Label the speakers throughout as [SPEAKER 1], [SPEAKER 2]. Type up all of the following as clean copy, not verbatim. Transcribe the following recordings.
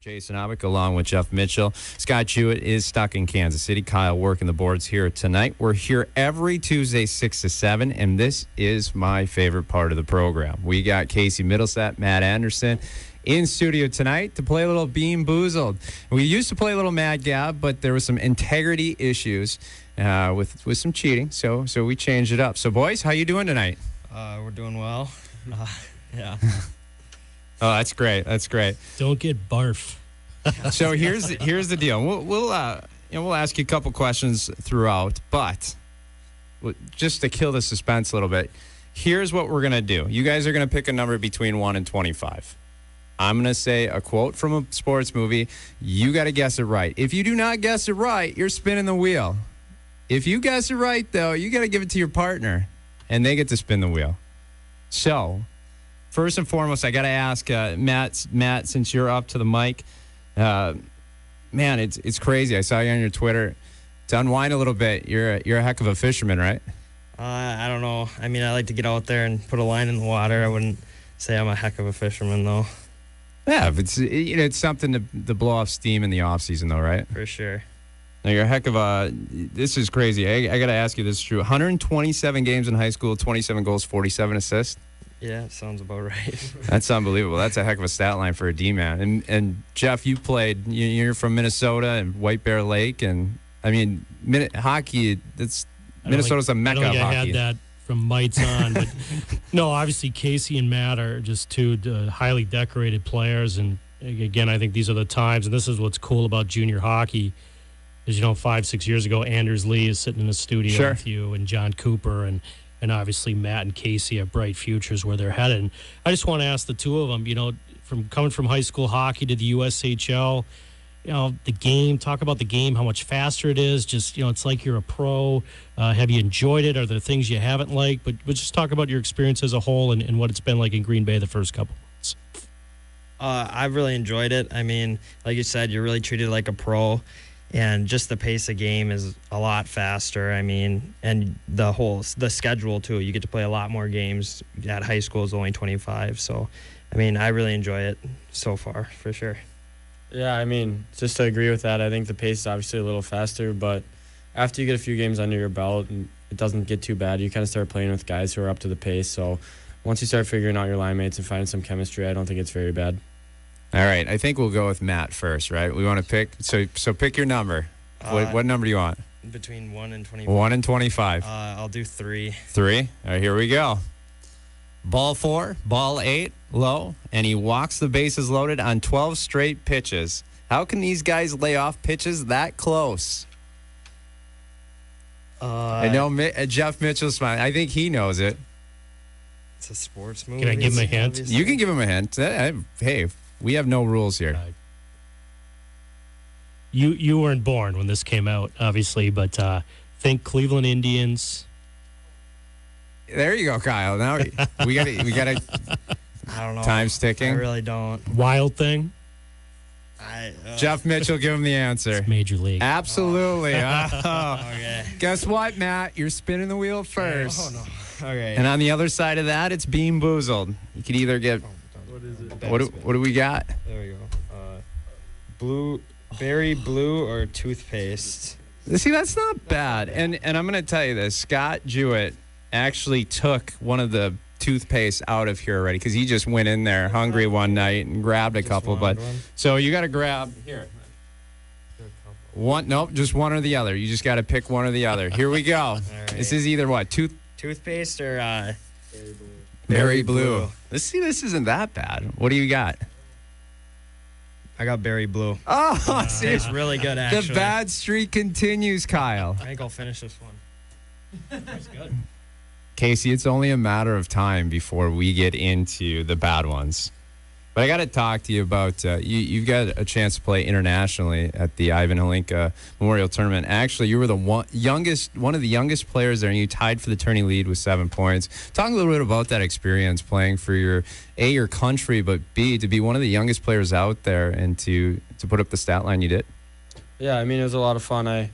[SPEAKER 1] Jason Abick along with Jeff Mitchell. Scott Jewett is stuck in Kansas City. Kyle working the boards here tonight. We're here every Tuesday, 6 to 7, and this is my favorite part of the program. We got Casey Mittelstadt, Matt Anderson in studio tonight to play a little Bean Boozled. We used to play a little Mad Gab, but there was some integrity issues with some cheating, so we changed it up. So, boys, how you doing tonight?
[SPEAKER 2] We're doing well. Yeah.
[SPEAKER 1] Oh, that's great. That's great.
[SPEAKER 3] Don't get barf.
[SPEAKER 1] So here's the deal. We'll ask you a couple questions throughout, but just to kill the suspense a little bit, here's what we're gonna do. You guys are gonna pick a number between 1 and 25. I'm gonna say a quote from a sports movie. You got to guess it right. If you do not guess it right, you're spinning the wheel. If you guess it right, though, you got to give it to your partner, and they get to spin the wheel. So, first and foremost, I got to ask Matt, since you're up to the mic, man, it's crazy. I saw you on your Twitter. To unwind a little bit, you're a heck of a fisherman, right?
[SPEAKER 2] I don't know. I mean, I like to get out there and put a line in the water. I wouldn't say I'm a heck of a fisherman, though.
[SPEAKER 1] Yeah, but it's something to blow off steam in the off season, though, right?
[SPEAKER 2] For sure.
[SPEAKER 1] Now, you're a heck of a. This is crazy. I got to ask you, this is true. 127 games in high school, 27 goals, 47 assists.
[SPEAKER 2] Yeah, sounds about right.
[SPEAKER 1] That's unbelievable. That's a heck of a stat line for a D-man. And Jeff, you played. You're from Minnesota and White Bear Lake, and I mean, hockey. Minnesota's a mecca of hockey.
[SPEAKER 3] I had that from mites on, but no, obviously Casey and Matt are just two highly decorated players, and again, I think these are the times, and this is what's cool about junior hockey. Is 5-6 years ago, Anders Lee is sitting in the studio with you, and John Cooper, and obviously Matt and Casey have bright futures where they're headed. And I just want to ask the two of them, from coming from high school hockey to the USHL, the game, talk about the game, how much faster it is. Just, it's like you're a pro. Have you enjoyed it? Are there things you haven't liked? But just talk about your experience as a whole and what it's been like in Green Bay the first couple months.
[SPEAKER 2] I've really enjoyed it. I mean, like you said, you're really treated like a pro. And just the pace of game is a lot faster. I mean, and the schedule, too. You get to play a lot more games. At high school is only 25. So, I mean, I really enjoy it so far, for sure.
[SPEAKER 4] Yeah, I mean, just to agree with that, I think the pace is obviously a little faster. But after you get a few games under your belt and it doesn't get too bad, you kind of start playing with guys who are up to the pace. So once you start figuring out your line mates and finding some chemistry, I don't think it's very bad.
[SPEAKER 1] All right, I think we'll go with Matt first, right? We want to pick, so pick your number. What number do you want?
[SPEAKER 2] Between 1 and 25.
[SPEAKER 1] 1 and 25.
[SPEAKER 2] I'll do 3.
[SPEAKER 1] 3? All right, here we go. Ball 4, ball 8, low, and he walks the bases loaded on 12 straight pitches. How can these guys lay off pitches that close? I know Jeff Mitchell's smiling. I think he knows it.
[SPEAKER 2] It's a sports movie.
[SPEAKER 3] Can I give him a hint?
[SPEAKER 2] Obviously.
[SPEAKER 1] You can give him a hint. Hey, we have no rules here.
[SPEAKER 3] You weren't born when this came out, obviously, but think Cleveland Indians.
[SPEAKER 1] There you go, Kyle. Now we got to.
[SPEAKER 2] I don't know.
[SPEAKER 1] Time's ticking.
[SPEAKER 2] I really don't.
[SPEAKER 3] Wild Thing.
[SPEAKER 1] Jeff Mitchell, give him the answer.
[SPEAKER 3] It's Major League.
[SPEAKER 1] Absolutely.
[SPEAKER 2] Okay.
[SPEAKER 1] Guess what, Matt? You're spinning the wheel first.
[SPEAKER 2] Oh no. Okay.
[SPEAKER 1] And on the other side of that, it's Bean Boozled. You could either get.
[SPEAKER 4] What is it?
[SPEAKER 1] What do we got?
[SPEAKER 2] There we go. Berry blue or toothpaste.
[SPEAKER 1] See, that's not bad. And I'm going to tell you this. Scott Jewett actually took one of the toothpaste out of here already because he just went in there hungry one night and grabbed a couple. But so you got to grab here. One, nope, just one or the other. You just got to pick one or the other. Here we go.
[SPEAKER 2] Right.
[SPEAKER 1] This is either what?
[SPEAKER 2] Toothpaste or
[SPEAKER 1] Berry blue. This isn't that bad. What do you got?
[SPEAKER 2] I got berry blue.
[SPEAKER 1] Oh, see,
[SPEAKER 2] Tastes really good, actually.
[SPEAKER 1] the bad streak continues, Kyle.
[SPEAKER 2] I think I'll finish this one. That's good.
[SPEAKER 1] Casey, it's only a matter of time before we get into the bad ones. But I got to talk to you about you've got a chance to play internationally at the Ivan Holinka Memorial Tournament. Actually, you were one of the youngest players there, and you tied for the tourney lead with 7 points. Talk a little bit about that experience playing for your country, but B, to be one of the youngest players out there and to put up the stat line you did.
[SPEAKER 4] Yeah, I mean, it was a lot of fun. I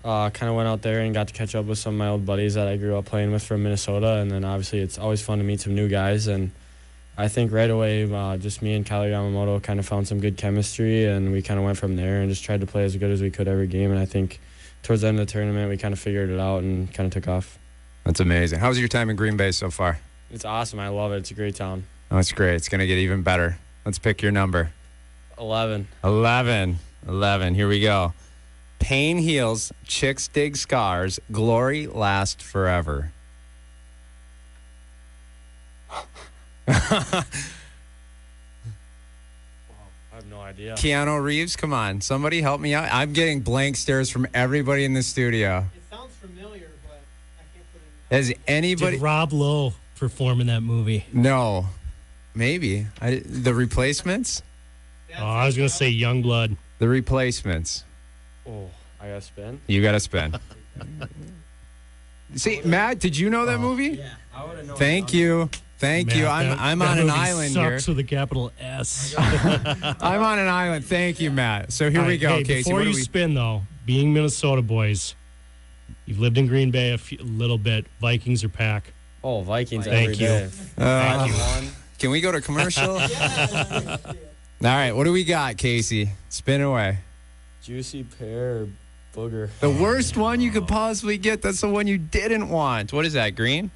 [SPEAKER 4] kind of went out there and got to catch up with some of my old buddies that I grew up playing with from Minnesota, and then obviously it's always fun to meet some new guys and I think right away, just me and Kyler Yamamoto kind of found some good chemistry, and we kind of went from there and just tried to play as good as we could every game. And I think towards the end of the tournament, we kind of figured it out and kind of took off.
[SPEAKER 1] That's amazing. How's your time in Green Bay so far?
[SPEAKER 4] It's awesome. I love it. It's a great town.
[SPEAKER 1] Oh, it's great. It's going to get even better. Let's pick your number.
[SPEAKER 4] 11.
[SPEAKER 1] 11. 11. Here we go. Pain heals, chicks dig scars, glory lasts forever.
[SPEAKER 4] I have no idea.
[SPEAKER 1] Keanu Reeves, come on. Somebody help me out. I'm getting blank stares from everybody in the studio.
[SPEAKER 5] It sounds familiar, but I can't put it in.
[SPEAKER 1] Has anybody...
[SPEAKER 3] Did Rob Lowe perform in that movie?
[SPEAKER 1] No. Maybe. The Replacements?
[SPEAKER 3] Oh, I was going to say Youngblood.
[SPEAKER 1] The Replacements.
[SPEAKER 4] Oh, I got to spin?
[SPEAKER 1] You got to spin. See, Matt, did you know that movie?
[SPEAKER 2] Yeah.
[SPEAKER 4] I would have known.
[SPEAKER 1] Thank you. Thank you. I'm on an island here.
[SPEAKER 3] Sucks with a capital S.
[SPEAKER 1] I'm on an island. Thank you, Matt. So here
[SPEAKER 3] All
[SPEAKER 1] we
[SPEAKER 3] right,
[SPEAKER 1] go,
[SPEAKER 3] hey,
[SPEAKER 1] Casey.
[SPEAKER 3] Before
[SPEAKER 1] What do
[SPEAKER 3] you
[SPEAKER 1] we...
[SPEAKER 3] spin, though, being Minnesota boys, you've lived in Green Bay a little bit. Vikings or Pack?
[SPEAKER 4] Oh, Vikings
[SPEAKER 3] Thank
[SPEAKER 4] every
[SPEAKER 3] you.
[SPEAKER 4] day.
[SPEAKER 1] Uh,
[SPEAKER 4] One.
[SPEAKER 1] Can we go to commercial? All right, what do we got, Casey? Spin away.
[SPEAKER 4] Juicy pear or booger.
[SPEAKER 1] The worst one you could possibly get. That's the one you didn't want. What is that, green?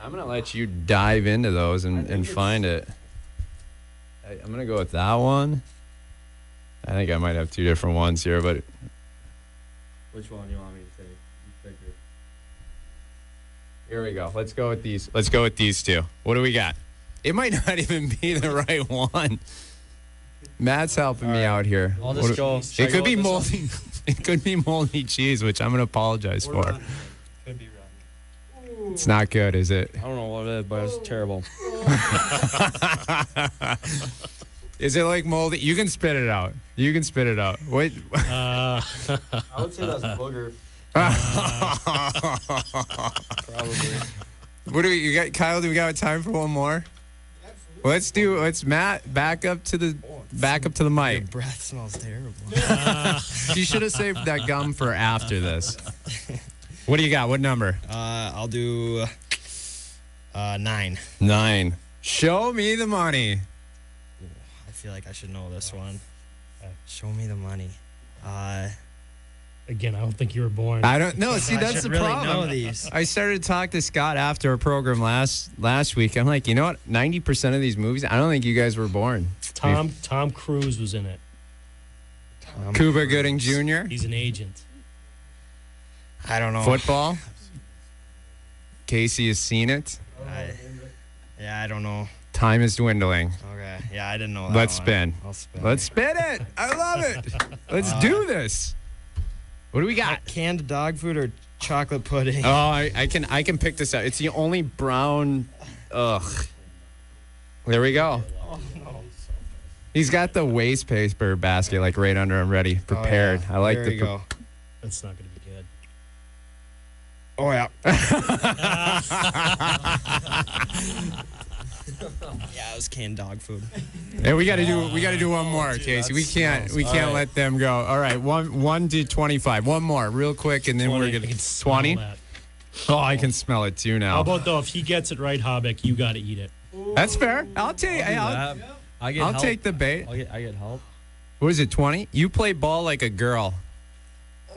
[SPEAKER 1] I'm gonna let you dive into those and find it. I'm gonna go with that one. I think I might have two different ones here, but
[SPEAKER 4] Which one you want me to take? You pick it.
[SPEAKER 1] here we go. Let's go with these. Let's go with these two. What do we got? It might not even be the right one. Matt's helping me out here.
[SPEAKER 4] I'll just go.
[SPEAKER 1] It could be moldy. It could be moldy cheese, which I'm gonna apologize for.
[SPEAKER 2] Could be wrong.
[SPEAKER 1] It's not good, is it?
[SPEAKER 4] I don't know what it is, but it's terrible.
[SPEAKER 1] Is it like moldy? You can spit it out. You can spit it out. Wait.
[SPEAKER 4] I would say that's booger. Probably.
[SPEAKER 1] What do we? You got Kyle? Do we got time for one more? Let's Matt back up to the mic.
[SPEAKER 2] Your breath smells terrible.
[SPEAKER 1] You should have saved that gum for after this. What do you got? What number?
[SPEAKER 2] I'll do 9.
[SPEAKER 1] 9. Show me the money.
[SPEAKER 2] I feel like I should know this one. Show me the money.
[SPEAKER 3] Again, I don't think you were born.
[SPEAKER 1] I don't know. See,
[SPEAKER 2] I
[SPEAKER 1] that's
[SPEAKER 2] should
[SPEAKER 1] the
[SPEAKER 2] really
[SPEAKER 1] problem.
[SPEAKER 2] know these.
[SPEAKER 1] I started to talk to Scott after our program last week. I'm like, you know what? 90% of these movies, I don't think you guys were born.
[SPEAKER 3] Tom Cruise was in it.
[SPEAKER 1] Cuba Gooding Jr.
[SPEAKER 3] He's an agent.
[SPEAKER 2] I don't know.
[SPEAKER 1] Football. Casey has seen it.
[SPEAKER 2] I don't know.
[SPEAKER 1] Time is dwindling.
[SPEAKER 2] Okay. Yeah, I didn't know that
[SPEAKER 1] Let's
[SPEAKER 2] one.
[SPEAKER 1] spin.
[SPEAKER 2] I'll spin.
[SPEAKER 1] Let's spin it. I love it. Let's do this. What do we got?
[SPEAKER 2] Canned dog food or chocolate pudding?
[SPEAKER 1] Oh, I can pick this out. It's the only brown. Ugh. There we go. He's got the waste paper basket like right under him, ready, prepared.
[SPEAKER 2] Oh, yeah.
[SPEAKER 1] I like
[SPEAKER 2] there
[SPEAKER 1] the.
[SPEAKER 2] you go.
[SPEAKER 3] That's not going to be good.
[SPEAKER 2] Oh yeah. Yeah, it was canned dog food.
[SPEAKER 1] Hey, we got to do one more, Casey. We can't let them go. All right, 1 to 25. One more, real quick, and then we're gonna 20. Oh, I can smell it too now.
[SPEAKER 3] How about though? If he gets it right, Hobbeck, you got to eat it.
[SPEAKER 1] That's fair. I'll take. I'll take the bait.
[SPEAKER 4] I get help.
[SPEAKER 1] What is it? 20? You play ball like a girl.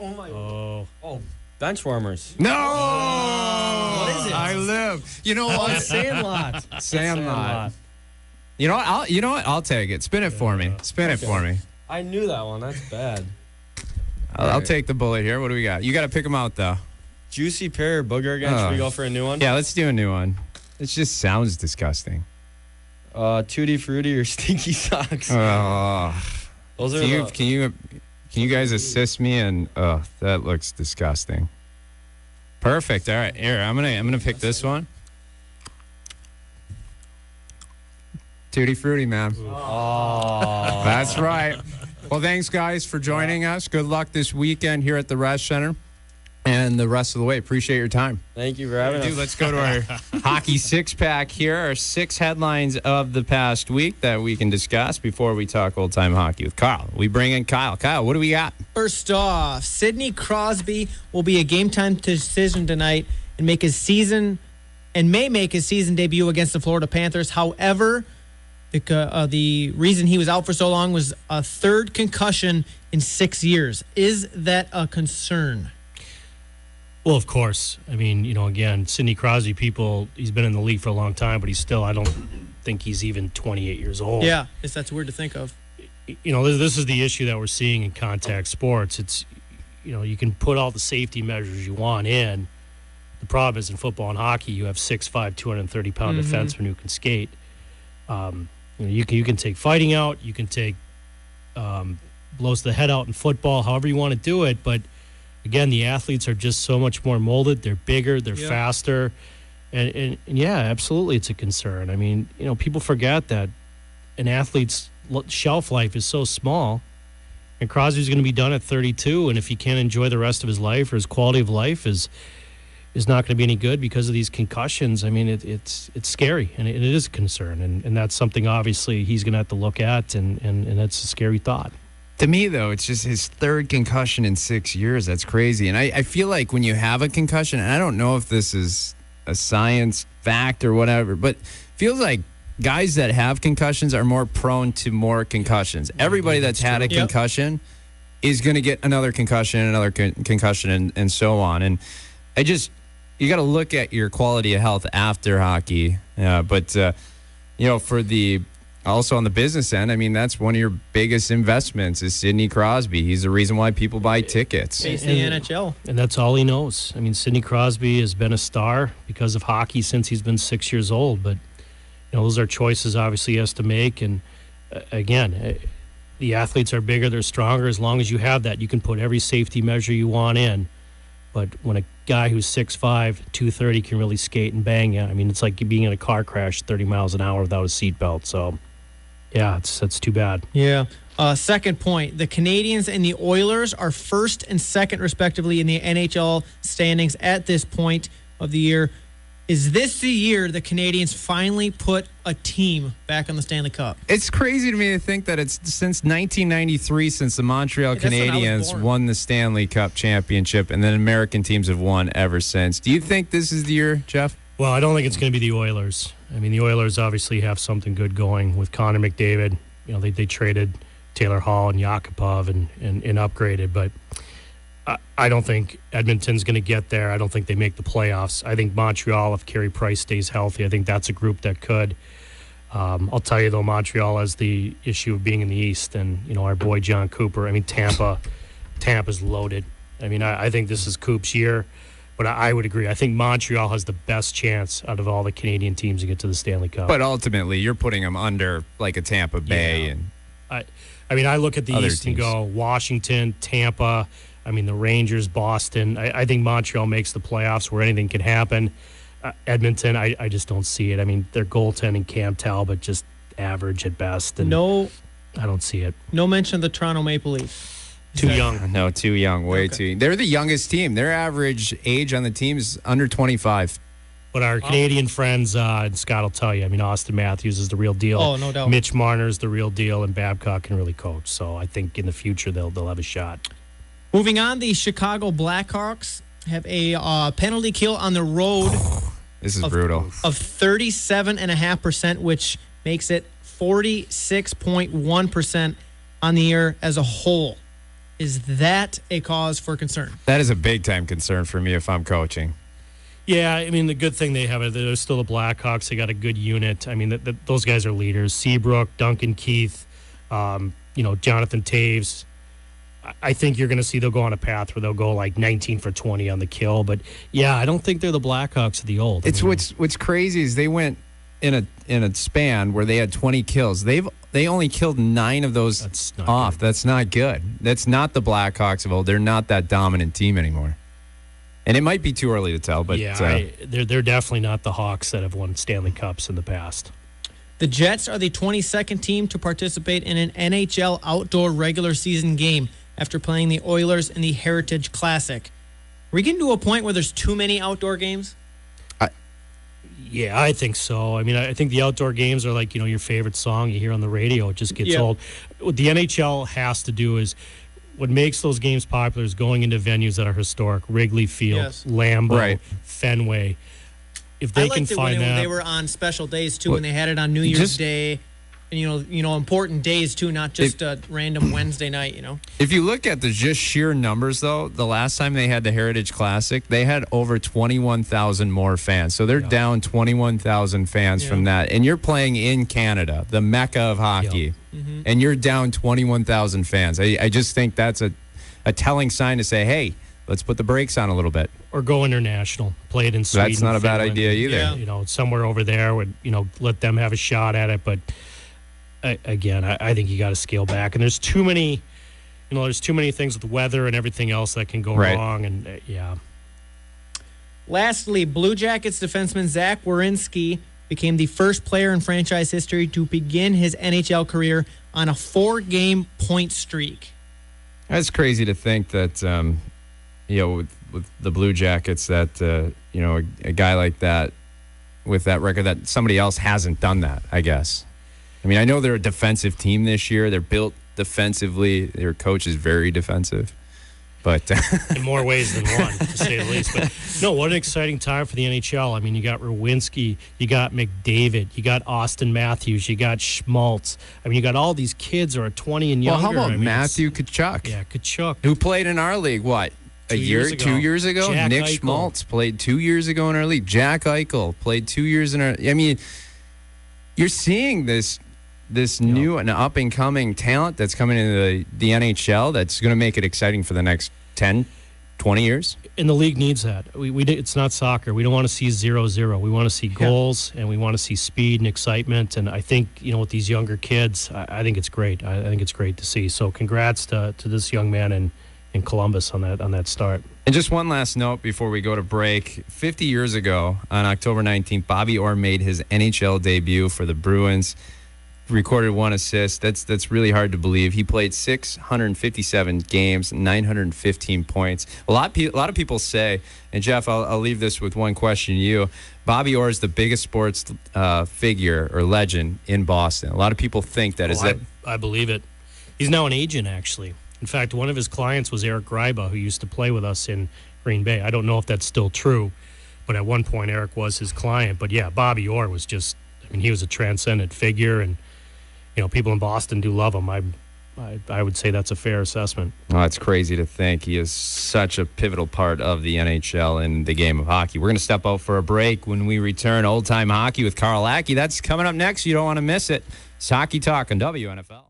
[SPEAKER 3] Oh.
[SPEAKER 4] Bench warmers.
[SPEAKER 1] No.
[SPEAKER 2] What is it?
[SPEAKER 1] I live. You know what?
[SPEAKER 4] Sandlot.
[SPEAKER 1] Sandlot. You know what? I'll take it. Spin it for me. Spin it for me.
[SPEAKER 4] I knew that one. That's bad.
[SPEAKER 1] I'll take the bullet here. What do we got? You got to pick them out though.
[SPEAKER 4] Juicy pear or booger again. Should we go for a new one?
[SPEAKER 1] Yeah, let's do a new one. It just sounds disgusting.
[SPEAKER 4] Tutti frutti or stinky socks. Those are
[SPEAKER 1] Can you guys assist me? And that looks disgusting. Perfect. All right, here I'm gonna pick this one. Tutti frutti, man.
[SPEAKER 4] Oh.
[SPEAKER 1] That's right. Well, thanks guys for joining us. Good luck this weekend here at the Rest Center and the rest of the way. Appreciate your time.
[SPEAKER 4] Thank you for having us.
[SPEAKER 1] Dude, let's go to our hockey six-pack here. Our 6 headlines of the past week that we can discuss before we talk old-time hockey with Carl. We bring in Kyle. Kyle, what do we got?
[SPEAKER 5] First off, Sidney Crosby will be a game time decision tonight
[SPEAKER 6] and may make his season debut against the Florida Panthers. However, the reason he was out for so long was a third concussion in 6 years. Is that a concern?
[SPEAKER 3] Well, of course. I mean, again, Sidney Crosby, he's been in the league for a long time, but I don't think he's even 28 years old.
[SPEAKER 6] Yeah, that's weird to think of.
[SPEAKER 3] This is the issue that we're seeing in contact sports. It's, you can put all the safety measures you want in. The problem is in football and hockey, you have 6'5", 230-pound defensemen who can skate. You can take fighting out. You can take blows the head out in football, however you want to do it. But, again, the athletes are just so much more molded. They're bigger. They're faster. And, yeah, absolutely it's a concern. I mean, people forget that an athlete's shelf life is so small. And Crosby's going to be done at 32. And if he can't enjoy the rest of his life or his quality of life is not going to be any good because of these concussions. I mean, it's scary, and it is a concern, and that's something obviously he's going to have to look at, and that's a scary thought.
[SPEAKER 1] To me, though, it's just his third concussion in 6 years. That's crazy. And I feel like when you have a concussion, and I don't know if this is a science fact or whatever, but feels like guys that have concussions are more prone to more concussions. Everybody that's had a concussion is going to get another concussion, another concussion, and so on. And you got to look at your quality of health after hockey. But also on the business end, I mean, that's one of your biggest investments is Sidney Crosby. He's the reason why people buy tickets.
[SPEAKER 6] Face the NHL.
[SPEAKER 3] And that's all he knows. I mean, Sidney Crosby has been a star because of hockey since he's been 6 years old. But, those are choices obviously he has to make. And, again, the athletes are bigger, they're stronger. As long as you have that, you can put every safety measure you want in. But when a guy who's 6'5", 230 can really skate and bang you, I mean, it's like being in a car crash 30 miles an hour without a seatbelt. So, yeah, that's too bad.
[SPEAKER 6] Yeah. Second point, the Canadiens and the Oilers are first and second, respectively, in the NHL standings at this point of the year. Is this the year the Canadiens finally put a team back on the Stanley Cup?
[SPEAKER 1] It's crazy to me to think that it's since 1993 since the Montreal Canadiens won the Stanley Cup championship, and then American teams have won ever since. Do you think this is the year, Jeff?
[SPEAKER 3] Well, I don't think it's going to be the Oilers. I mean, the Oilers obviously have something good going with Connor McDavid. They traded Taylor Hall and Yakupov and upgraded, but I don't think Edmonton's going to get there. I don't think they make the playoffs. I think Montreal, if Carey Price stays healthy, I think that's a group that could. I'll tell you, though, Montreal has the issue of being in the East, and, our boy John Cooper. I mean, Tampa's loaded. I mean, I think this is Coop's year, but I would agree. I think Montreal has the best chance out of all the Canadian teams to get to the Stanley Cup.
[SPEAKER 1] But ultimately, you're putting them under, like, a Tampa Bay.
[SPEAKER 3] Yeah. And I look at the East
[SPEAKER 1] teams.
[SPEAKER 3] And go Washington, Tampa, I mean, the Rangers, Boston. I think Montreal makes the playoffs where anything can happen. Edmonton, I just don't see it. I mean, their goaltending, Cam Talbot, just average at best. And I don't see it.
[SPEAKER 6] No mention of the Toronto Maple Leafs.
[SPEAKER 3] Too young.
[SPEAKER 1] No, too young. Way too young. They're the youngest team. Their average age on the team is under 25.
[SPEAKER 3] But our Canadian friends, and Scott will tell you, I mean, Austin Matthews is the real deal.
[SPEAKER 6] Oh, no doubt.
[SPEAKER 3] Mitch Marner's the real deal, and Babcock can really coach. So I think in the future they'll have a shot.
[SPEAKER 6] Moving on, the Chicago Blackhawks have a penalty kill on the road.
[SPEAKER 1] This is brutal.
[SPEAKER 6] Of 37.5%, which makes it 46.1% on the year as a whole. Is that a cause for concern?
[SPEAKER 1] That is a big-time concern for me if I'm coaching.
[SPEAKER 3] Yeah, I mean, the good thing they have, they're still the Blackhawks. They got a good unit. I mean, those guys are leaders. Seabrook, Duncan Keith, Jonathan Taves. I think you're going to see they'll go on a path where they'll go like 19 for 20 on the kill. But, yeah, I don't think they're the Blackhawks of the old.
[SPEAKER 1] What's crazy is they went in a span where they had 20 kills. They only killed 9 of those off.
[SPEAKER 3] Good.
[SPEAKER 1] That's not good. That's not the Blackhawks of old. They're not that dominant team anymore. And it might be too early to tell, but
[SPEAKER 3] they're definitely not the Hawks that have won Stanley Cups in the past.
[SPEAKER 6] The Jets are the 22nd team to participate in an NHL outdoor regular season game after playing the Oilers in the Heritage Classic. Are we getting to a point where there's too many outdoor games?
[SPEAKER 3] Yeah, I think so. I mean, I think the outdoor games are like, your favorite song you hear on the radio. It just gets old. What the NHL has to do is what makes those games popular is going into venues that are historic: Wrigley Field,
[SPEAKER 6] Yes.
[SPEAKER 3] Lambeau,
[SPEAKER 1] Right.
[SPEAKER 3] Fenway. If
[SPEAKER 6] I
[SPEAKER 3] they can
[SPEAKER 6] liked it
[SPEAKER 3] find
[SPEAKER 6] when
[SPEAKER 3] that,
[SPEAKER 6] they were on special days too,
[SPEAKER 1] Well,
[SPEAKER 6] when they had it on New Year's
[SPEAKER 1] just-
[SPEAKER 6] Day, and important days too, not just a random Wednesday night.
[SPEAKER 1] If you look at the just sheer numbers, though, the last time they had the Heritage Classic, they had over 21,000 more fans. So they're down 21,000 fans from that. And you're playing in Canada, the mecca of hockey, and you're down 21,000 fans. I just think that's a telling sign to say, hey, let's put the brakes on a little bit.
[SPEAKER 3] or go international, play it in Sweden.
[SPEAKER 1] That's not a bad
[SPEAKER 3] Finland,
[SPEAKER 1] idea either.
[SPEAKER 6] Yeah.
[SPEAKER 3] Somewhere over there would let them have a shot at it. But again, I think you got to scale back, and there's too many. There's too many things with weather and everything else that can go
[SPEAKER 1] Right.
[SPEAKER 3] wrong, and
[SPEAKER 6] Lastly, Blue Jackets defenseman Zach Werenski became the first player in franchise history to begin his NHL career on a 4-game point streak.
[SPEAKER 1] That's crazy to think that, with the Blue Jackets, that, a guy like that with that record, that somebody else hasn't done that, I guess. I mean, I know they're a defensive team this year. They're built defensively. Their coach is very defensive. But
[SPEAKER 3] in more ways than one, to say the least. But no, what an exciting time for the NHL. I mean, you got Rowinski, you got McDavid, you got Austin Matthews, you got Schmaltz. I mean, you got all these kids who are 20 and younger.
[SPEAKER 1] how about
[SPEAKER 3] I mean,
[SPEAKER 1] Matthew Tkachuk?
[SPEAKER 3] Yeah, Tkachuk.
[SPEAKER 1] Who played in our league, what?
[SPEAKER 3] 2 years ago.
[SPEAKER 1] 2 years ago?
[SPEAKER 3] Jack
[SPEAKER 1] Nick
[SPEAKER 3] Eichel.
[SPEAKER 1] Schmaltz played 2 years ago in our league. Jack Eichel played 2 years in our. I mean, you're seeing this new and up and coming talent that's coming into the NHL that's going to make it exciting for the next 10, 20 years.
[SPEAKER 3] And the league needs that. It's not soccer. We don't want to see 0-0. We want to see goals, and we want to see speed and excitement. And I think, with these younger kids, I think it's great. I think it's great to see. So congrats to this young man in Columbus on that start.
[SPEAKER 1] And just one last note before we go to break. 50 years ago, on October 19th, Bobby Orr made his NHL debut for the Bruins. Recorded 1 assist. That's really hard to believe. He played 657 games, 915 points. A lot of people say, and Jeff, I'll leave this with one question to you. Bobby Orr is the biggest sports figure or legend in Boston. A lot of people think that.
[SPEAKER 3] I believe it. He's now an agent, actually. In fact, one of his clients was Eric Gryba, who used to play with us in Green Bay. I don't know if that's still true, but at one point Eric was his client. But yeah, Bobby Orr was just, he was a transcendent figure, and people in Boston do love him. I would say that's a fair assessment.
[SPEAKER 1] Oh, it's crazy to think. He is such a pivotal part of the NHL and the game of hockey. We're going to step out for a break. When we return, Old Time Hockey with Carl Lackey. That's coming up next. You don't want to miss it. It's Hockey Talk on WNFL.